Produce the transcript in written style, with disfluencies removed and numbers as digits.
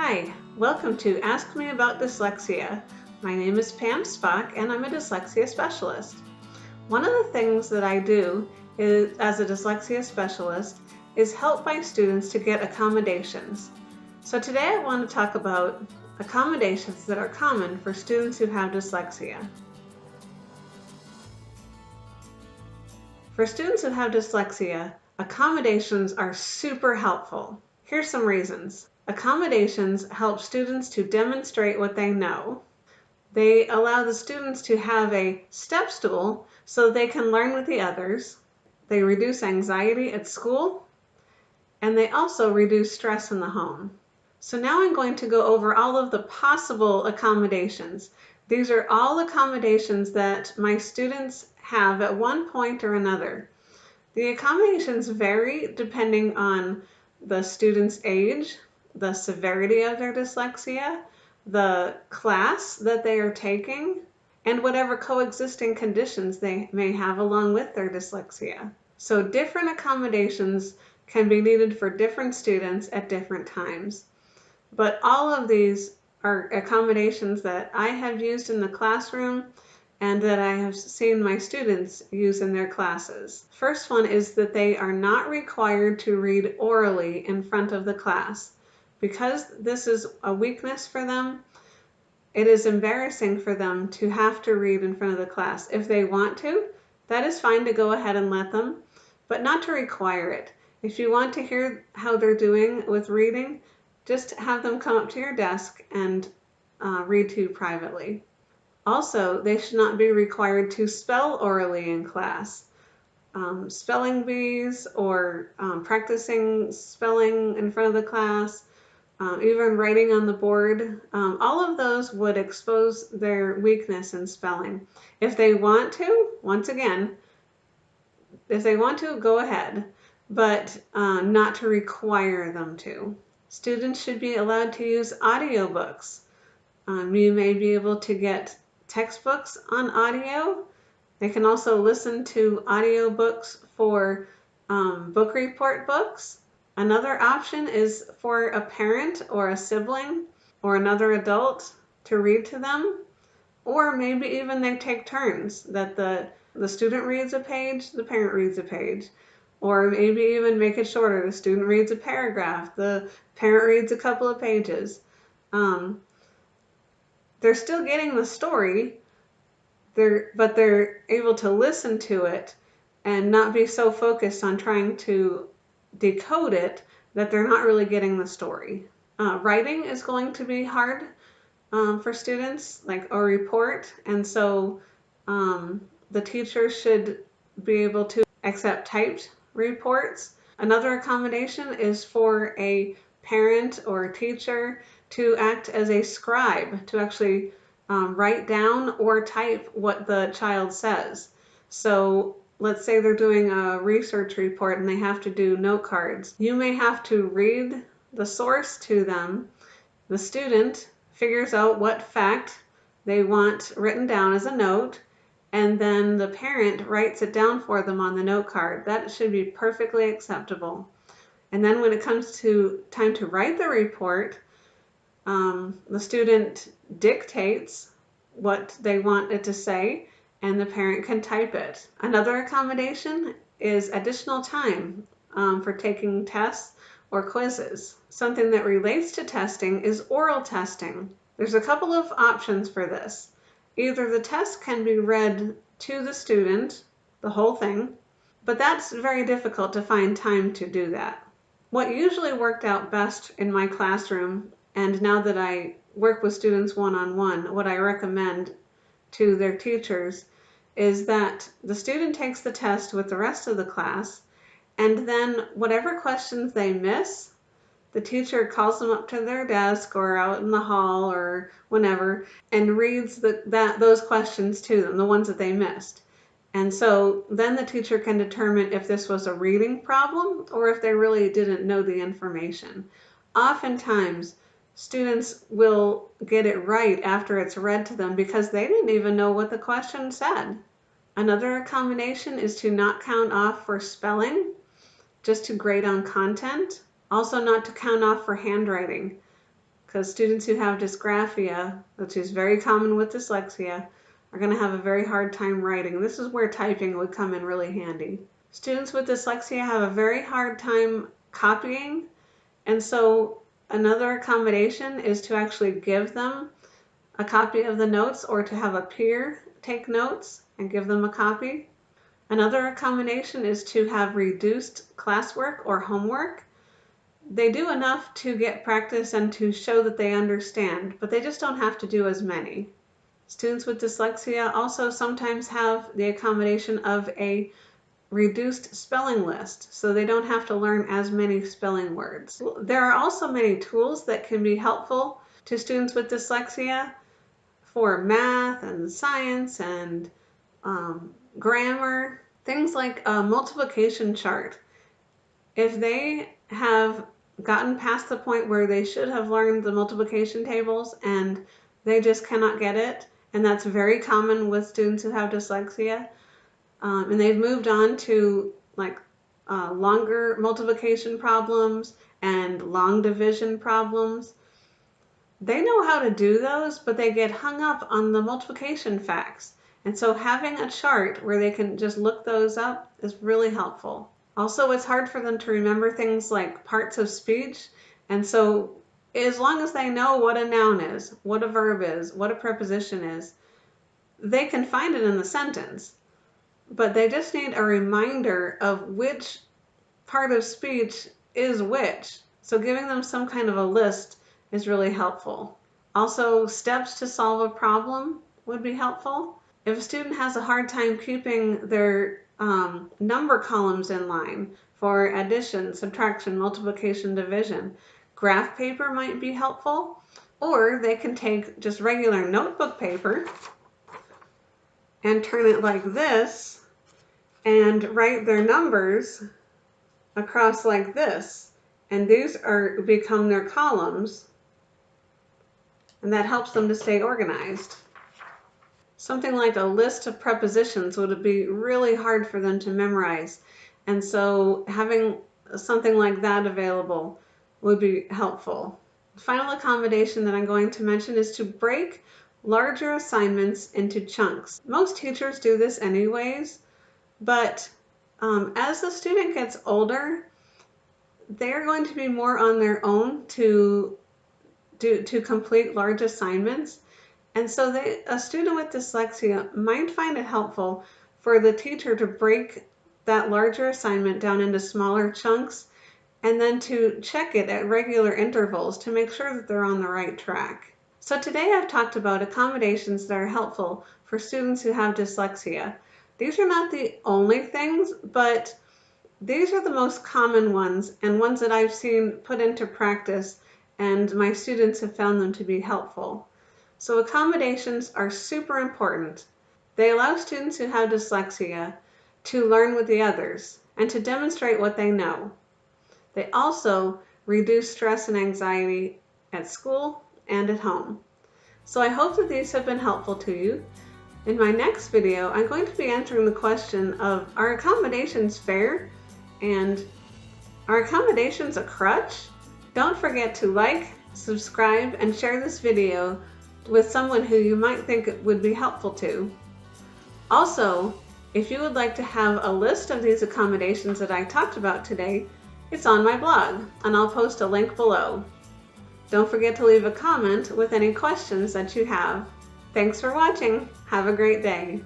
Hi, welcome to Ask Me About Dyslexia. My name is Pam Spock and I'm a dyslexia specialist. One of the things that I do as a dyslexia specialist is help my students to get accommodations. So today I want to talk about accommodations that are common for students who have dyslexia. For students who have dyslexia, accommodations are super helpful. Here's some reasons. Accommodations help students to demonstrate what they know. They allow the students to have a step stool so they can learn with the others. They reduce anxiety at school, and they also reduce stress in the home. So now I'm going to go over all of the possible accommodations. These are all accommodations that my students have at one point or another. The accommodations vary depending on the student's age, the severity of their dyslexia, the class that they are taking, and whatever coexisting conditions they may have along with their dyslexia. So different accommodations can be needed for different students at different times. But all of these are accommodations that I have used in the classroom and that I have seen my students use in their classes. First one is that they are not required to read orally in front of the class. Because this is a weakness for them, it is embarrassing for them to have to read in front of the class. If they want to, that is fine to go ahead and let them, but not to require it. If you want to hear how they're doing with reading, just have them come up to your desk and read to you privately. Also, they should not be required to spell orally in class. Spelling bees or practicing spelling in front of the class, even writing on the board, all of those would expose their weakness in spelling. If they want to, once again, if they want to, go ahead, but not to require them to. Students should be allowed to use audiobooks. You may be able to get textbooks on audio. They can also listen to audiobooks for book report books. Another option is for a parent or a sibling or another adult to read to them, or maybe even they take turns, that the student reads a page, the parent reads a page, or maybe even make it shorter. The student reads a paragraph, the parent reads a couple of pages. They're still getting the story, but they're able to listen to it and not be so focused on trying to decode it that they're not really getting the story. Writing is going to be hard for students, like a report, and so the teacher should be able to accept typed reports. Another accommodation is for a parent or teacher to act as a scribe, to actually write down or type what the child says. So let's say they're doing a research report and they have to do note cards. You may have to read the source to them. The student figures out what fact they want written down as a note, and then the parent writes it down for them on the note card. That should be perfectly acceptable. And then when it comes to time to write the report, the student dictates what they want it to say, and the parent can type it. Another accommodation is additional time for taking tests or quizzes. Something that relates to testing is oral testing. There's a couple of options for this. Either the test can be read to the student, the whole thing, but that's very difficult to find time to do that. What usually worked out best in my classroom, and now that I work with students one-on-one, what I recommend to their teachers is that the student takes the test with the rest of the class, and then whatever questions they miss, the teacher calls them up to their desk or out in the hall or whenever and reads those questions to them, the ones that they missed. And so then the teacher can determine if this was a reading problem or if they really didn't know the information. Oftentimes, students will get it right after it's read to them because they didn't even know what the question said. Another accommodation is to not count off for spelling, just to grade on content. Also not to count off for handwriting, because students who have dysgraphia, which is very common with dyslexia, are going to have a very hard time writing. This is where typing would come in really handy. Students with dyslexia have a very hard time copying, and so another accommodation is to actually give them a copy of the notes or to have a peer take notes and give them a copy. Another accommodation is to have reduced classwork or homework. They do enough to get practice and to show that they understand, but they just don't have to do as many. Students with dyslexia also sometimes have the accommodation of a reduced spelling list, so they don't have to learn as many spelling words. There are also many tools that can be helpful to students with dyslexia for math and science and grammar. Things like a multiplication chart. If they have gotten past the point where they should have learned the multiplication tables and they just cannot get it, and that's very common with students who have dyslexia, and they've moved on to like longer multiplication problems and long division problems. They know how to do those, but they get hung up on the multiplication facts. And so having a chart where they can just look those up is really helpful. Also, it's hard for them to remember things like parts of speech. And so as long as they know what a noun is, what a verb is, what a preposition is, they can find it in the sentence. But they just need a reminder of which part of speech is which. So giving them some kind of a list is really helpful. Also, steps to solve a problem would be helpful. If a student has a hard time keeping their number columns in line for addition, subtraction, multiplication, division, graph paper might be helpful, or they can take just regular notebook paper and turn it like this and write their numbers across like this, and these become their columns, and that helps them to stay organized. Something like a list of prepositions would be really hard for them to memorize, and so having something like that available would be helpful. The final accommodation that I'm going to mention is to break larger assignments into chunks. Most teachers do this anyways, but as the student gets older, they're going to be more on their own to complete large assignments. And so a student with dyslexia might find it helpful for the teacher to break that larger assignment down into smaller chunks and then to check it at regular intervals to make sure that they're on the right track. So today I've talked about accommodations that are helpful for students who have dyslexia. These are not the only things, but these are the most common ones and ones that I've seen put into practice, and my students have found them to be helpful. So accommodations are super important. They allow students who have dyslexia to learn with the others and to demonstrate what they know. They also reduce stress and anxiety at school and at home. So I hope that these have been helpful to you. In my next video, I'm going to be answering the question of, are accommodations fair? And are accommodations a crutch? Don't forget to like, subscribe, and share this video with someone who you might think it would be helpful to. Also, if you would like to have a list of these accommodations that I talked about today, it's on my blog, and I'll post a link below. Don't forget to leave a comment with any questions that you have. Thanks for watching. Have a great day.